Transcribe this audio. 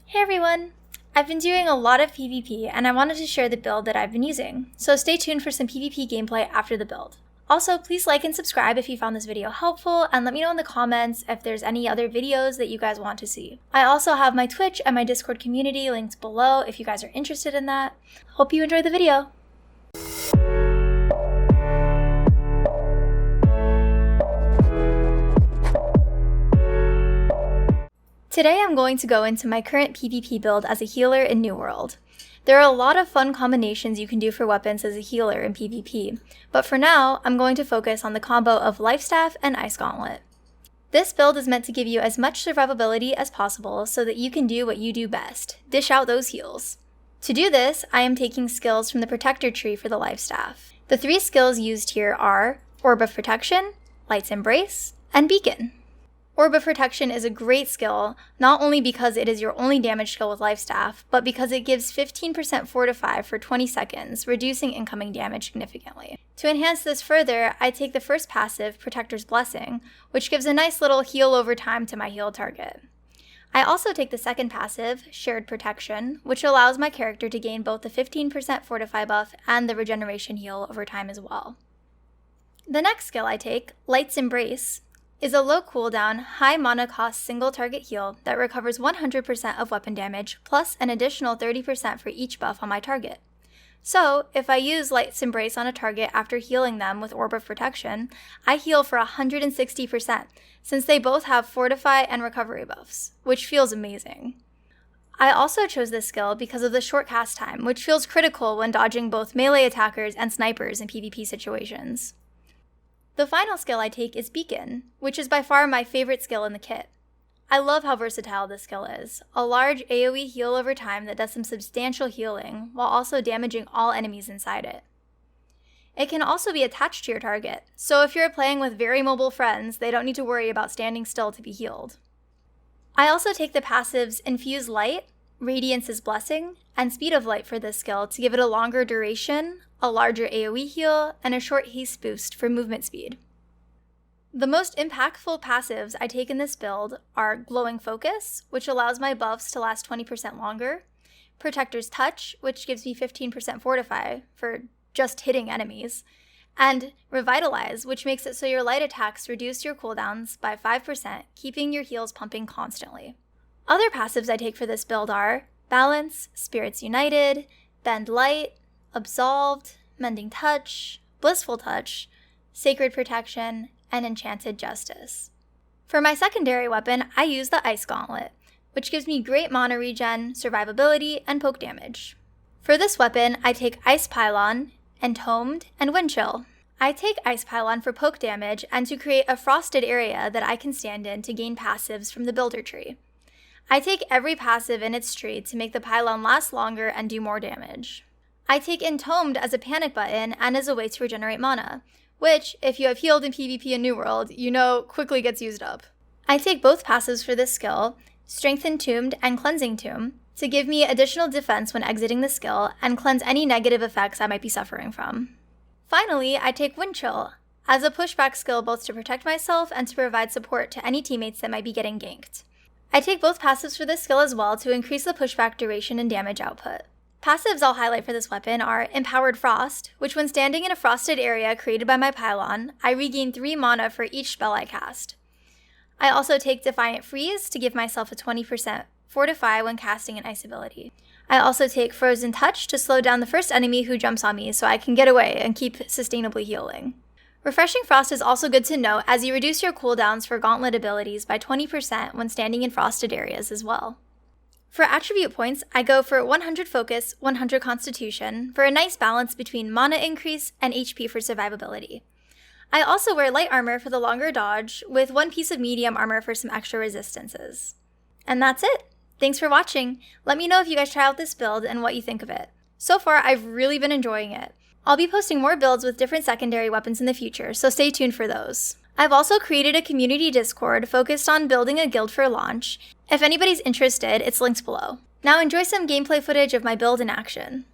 Hey everyone! I've been doing a lot of PvP and I wanted to share the build that I've been using, so stay tuned for some PvP gameplay after the build. Also, please like and subscribe if you found this video helpful, and let me know in the comments if there's any other videos that you guys want to see. I also have my Twitch and my Discord community linked below if you guys are interested in that. Hope you enjoy the video! Today I'm going to go into my current PvP build as a healer in New World. There are a lot of fun combinations you can do for weapons as a healer in PvP, but for now, I'm going to focus on the combo of Life Staff and Ice Gauntlet. This build is meant to give you as much survivability as possible so that you can do what you do best, dish out those heals. To do this, I am taking skills from the Protector tree for the Life Staff. The 3 skills used here are Orb of Protection, Light's Embrace, and Beacon. Orb of Protection is a great skill, not only because it is your only damage skill with Life Staff, but because it gives 15% Fortify for 20 seconds, reducing incoming damage significantly. To enhance this further, I take the first passive, Protector's Blessing, which gives a nice little heal over time to my healed target. I also take the second passive, Shared Protection, which allows my character to gain both the 15% Fortify buff and the regeneration heal over time as well. The next skill I take, Light's Embrace, is a low cooldown, high mana cost single target heal that recovers 100% of weapon damage plus an additional 30% for each buff on my target. So, if I use Light's Embrace on a target after healing them with Orb of Protection, I heal for 160%, since they both have Fortify and recovery buffs, which feels amazing. I also chose this skill because of the short cast time, which feels critical when dodging both melee attackers and snipers in PvP situations. The final skill I take is Beacon, which is by far my favorite skill in the kit. I love how versatile this skill is, a large AoE heal over time that does some substantial healing, while also damaging all enemies inside it. It can also be attached to your target, so if you're playing with very mobile friends, they don't need to worry about standing still to be healed. I also take the passives Infuse Light, Radiance's Blessing, and Speed of Light for this skill to give it a longer duration, a larger AoE heal, and a short haste boost for movement speed. The most impactful passives I take in this build are Glowing Focus, which allows my buffs to last 20% longer, Protector's Touch, which gives me 15% Fortify for just hitting enemies, and Revitalize, which makes it so your light attacks reduce your cooldowns by 5%, keeping your heals pumping constantly. Other passives I take for this build are Balance, Spirits United, Bend Light, Absolved, Mending Touch, Blissful Touch, Sacred Protection, and Enchanted Justice. For my secondary weapon, I use the Ice Gauntlet, which gives me great mana regen, survivability, and poke damage. For this weapon, I take Ice Pylon, Entombed, and Wind Chill. I take Ice Pylon for poke damage and to create a frosted area that I can stand in to gain passives from the Builder tree. I take every passive in its tree to make the pylon last longer and do more damage. I take Entombed as a panic button and as a way to regenerate mana, which, if you have healed in PvP in New World, you know quickly gets used up. I take both passives for this skill, Strengthen Tombed and Cleansing Tomb, to give me additional defense when exiting the skill and cleanse any negative effects I might be suffering from. Finally, I take Wind Chill as a pushback skill both to protect myself and to provide support to any teammates that might be getting ganked. I take both passives for this skill as well to increase the pushback duration and damage output. Passives I'll highlight for this weapon are Empowered Frost, which when standing in a frosted area created by my pylon, I regain 3 mana for each spell I cast. I also take Defiant Freeze to give myself a 20% Fortify when casting an ice ability. I also take Frozen Touch to slow down the first enemy who jumps on me so I can get away and keep sustainably healing. Refreshing Frost is also good to know as you reduce your cooldowns for gauntlet abilities by 20% when standing in frosted areas as well. For attribute points, I go for 100 Focus, 100 Constitution for a nice balance between mana increase and HP for survivability. I also wear light armor for the longer dodge with 1 piece of medium armor for some extra resistances. And that's it! Thanks for watching! Let me know if you guys try out this build and what you think of it. So far, I've really been enjoying it. I'll be posting more builds with different secondary weapons in the future, so stay tuned for those. I've also created a community Discord focused on building a guild for launch. If anybody's interested, it's linked below. Now enjoy some gameplay footage of my build in action.